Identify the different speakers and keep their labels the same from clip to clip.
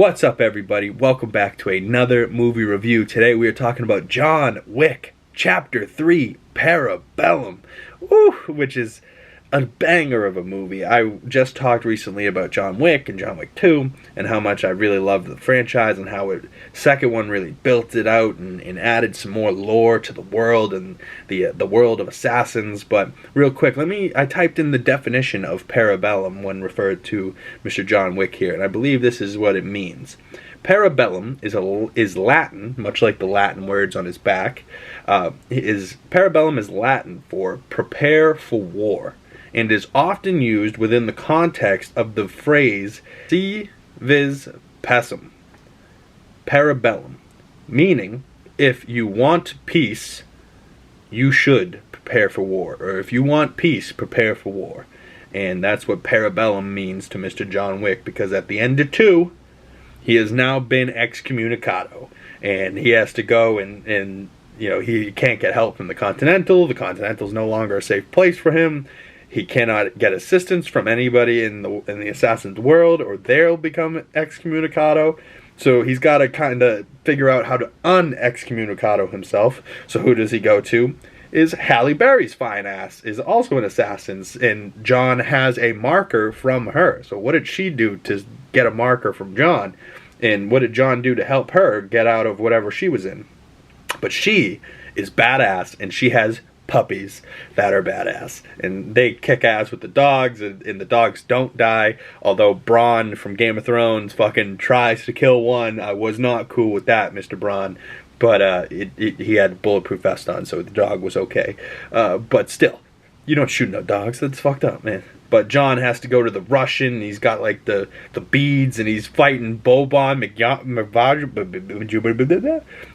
Speaker 1: What's up, everybody? Welcome back to another movie review. Today we are talking about John Wick, Chapter 3, Parabellum, which is a banger of a movie. I just talked recently about John Wick and John Wick 2 and how much I really loved the franchise and how the second one really built it out and added some more lore to the world and the world of assassins. But real quick, I typed in the definition of Parabellum when referred to Mr. John Wick here, and I believe this is what it means. Parabellum is Latin, much like the Latin words on his back. Parabellum is Latin for prepare for war, and is often used within the context of the phrase si vis pacem, parabellum, meaning if you want peace, you should prepare for war, or if you want peace, prepare for war. And that's what Parabellum means to Mr. John Wick, because at the end of 2, he has now been excommunicado, and he has to go and you know, he can't get help from the Continental. The Continental's no longer a safe place for him. He cannot get assistance from anybody in the assassin's world, or they'll become excommunicado. So he's got to kind of figure out how to un-excommunicado himself. So who does he go to? Is Halle Berry's fine ass, is also an assassin, and John has a marker from her. So what did she do to get a marker from John? And what did John do to help her get out of whatever she was in? But she is badass, and she has puppies that are badass, and they kick ass with the dogs, and the dogs don't die, although Bronn from Game of Thrones fucking tries to kill one. I was not cool with that, Mr. Bronn, but he had a bulletproof vest on, so the dog was okay. But still, you don't shoot no dogs. That's fucked up, man. But John has to go to the Russian. He's got like the beads, and he's fighting Boban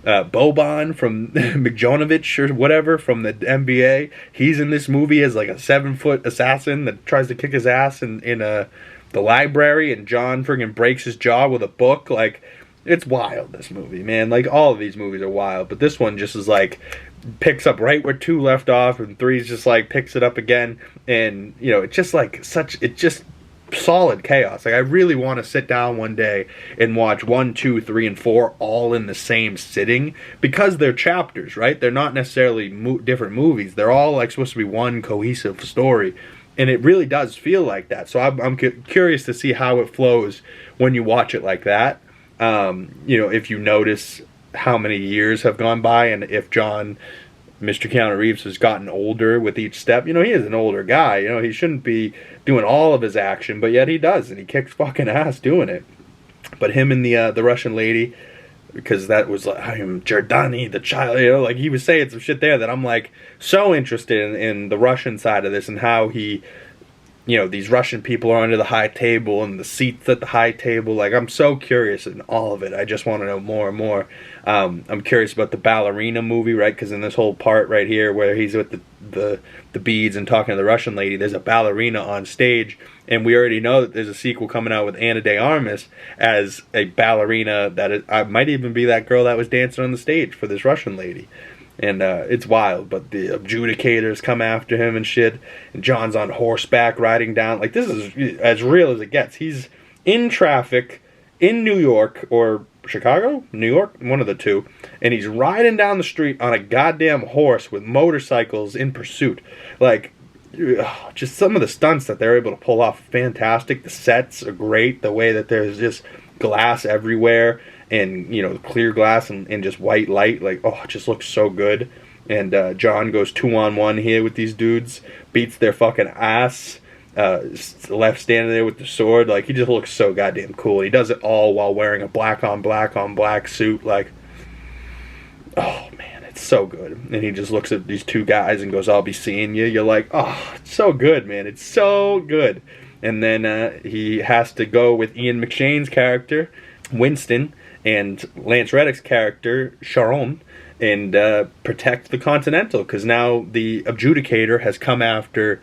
Speaker 1: Boban from Migdonovich or whatever from the NBA. He's in this movie as like a 7-foot assassin that tries to kick his ass in the library, and John friggin' breaks his jaw with a book. Like, it's wild, this movie, man. Like, all of these movies are wild, but this one just is like picks up right where 2 left off, and 3's just like picks it up again, and you know, it's just like it's just solid chaos. Like, I really want to sit down one day and watch 1, 2, 3, and 4 all in the same sitting, because they're chapters, right? They're not necessarily different movies. They're all like supposed to be one cohesive story, and it really does feel like that. So I'm curious to see how it flows when you watch it like that. You know, if you notice how many years have gone by, and if Mr. KEANU Reeves has gotten older with each step. You know, he is an older guy. You know, he shouldn't be doing all of his action, but yet he does, and he kicks fucking ass doing it. But him and the Russian lady, because that was like, I am Giordani, the child, you know, like he was saying some shit there that I'm like so interested in the Russian side of this, and how he, you know, these Russian people are under the high table and the seats at the high table. Like, I'm so curious in all of it. I just want to know more and more. I'm curious about the ballerina movie, right? Because in this whole part right here where he's with the beads and talking to the Russian lady, there's a ballerina on stage. And we already know that there's a sequel coming out with Ana de Armas as a ballerina that might even be that girl that was dancing on the stage for this Russian lady. And it's wild, but the adjudicators come after him and shit, and John's on horseback riding down. Like, this is as real as it gets. He's in traffic in New York, or Chicago? New York? One of the two. And he's riding down the street on a goddamn horse with motorcycles in pursuit. Like, just some of the stunts that they're able to pull off, fantastic. The sets are great. The way that there's just glass everywhere, and you know, clear glass and just white light, like, oh, it just looks so good. And John goes 2-on-1 here with these dudes, beats their fucking ass, left standing there with the sword. Like, he just looks so goddamn cool. He does it all while wearing a black on black suit. Like, oh man, it's so good. And he just looks at these 2 guys and goes, I'll be seeing you. You're like, oh, it's so good, man. It's so good. And then he has to go with Ian McShane's character, Winston, and Lance Reddick's character, Sharon, and protect the Continental, because now the adjudicator has come after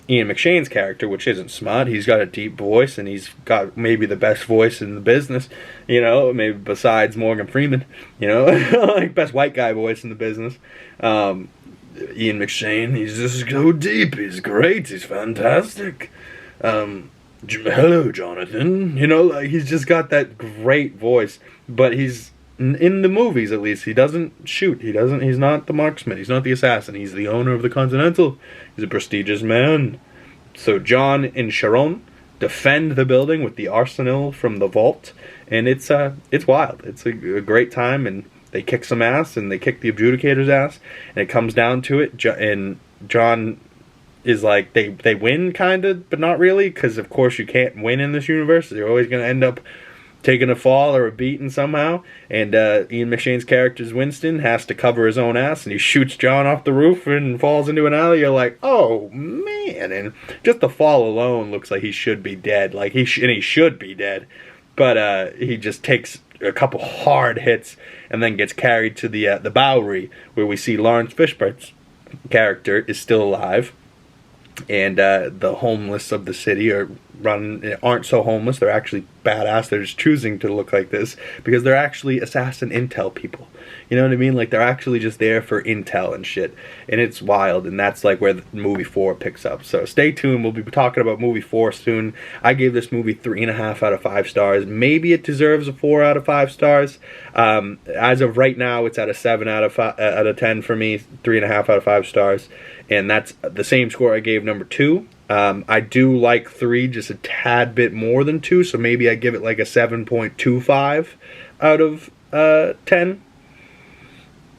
Speaker 1: Ian McShane's character, which isn't smart. He's got a deep voice, and he's got maybe the best voice in the business, you know, maybe besides Morgan Freeman, you know, like best white guy voice in the business. Ian McShane, he's just so deep, he's great, he's fantastic. Hello, Jonathan. You know, like, he's just got that great voice. But he's, in the movies at least, he doesn't shoot. He's not the marksman. He's not the assassin. He's the owner of the Continental. He's a prestigious man. So John and Sharon defend the building with the arsenal from the vault. And it's wild. It's a great time, and they kick some ass, and they kick the adjudicator's ass. And it comes down to it, and John is like, they win, kind of, but not really, because of course you can't win in this universe. You're always going to end up taking a fall or a beating somehow. And Ian McShane's character, Winston, has to cover his own ass, and he shoots John off the roof and falls into an alley. You're like, oh man. And just the fall alone looks like he should be dead. Like, he should be dead. But he just takes a couple hard hits and then gets carried to the Bowery, where we see Lawrence Fishburne's character is still alive. And the homeless of the city aren't so homeless. They're actually badass. They're just choosing to look like this because they're actually assassin intel people. You know what I mean? Like, they're actually just there for intel and shit. And it's wild. And that's like where the movie 4 picks up. So stay tuned. We'll be talking about movie 4 soon. I gave this movie 3.5 out of 5 stars. Maybe it deserves a 4 out of 5 stars. As of right now, it's at a 7 out of 10 for me. 3.5 out of 5 stars. And that's the same score I gave number 2. I do like 3 just a tad bit more than 2, so maybe I give it like a 7.25 out of 10.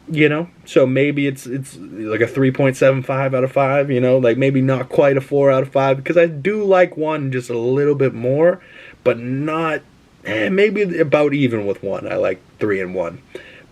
Speaker 1: You know, so maybe it's like a 3.75 out of 5. You know, like maybe not quite a 4 out of 5, because I do like 1 just a little bit more, but not maybe about even with 1. I like 3 and 1.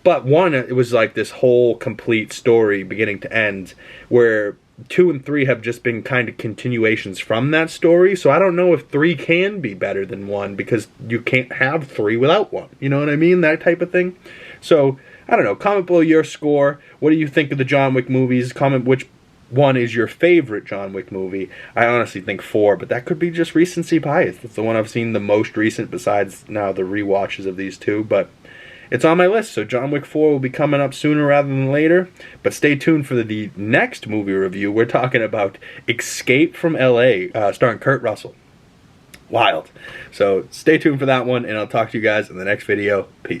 Speaker 1: But 1, it was like this whole complete story beginning to end, where 2 and 3 have just been kind of continuations from that story. So I don't know if 3 can be better than 1, because you can't have 3 without 1. You know what I mean? That type of thing. So, I don't know. Comment below your score. What do you think of the John Wick movies? Comment which one is your favorite John Wick movie. I honestly think 4, but that could be just recency bias. It's the one I've seen the most recent, besides now the rewatches of these 2, but it's on my list, so John Wick 4 will be coming up sooner rather than later. But stay tuned for the next movie review. We're talking about Escape from L.A., starring Kurt Russell. Wild. So stay tuned for that one, and I'll talk to you guys in the next video. Peace.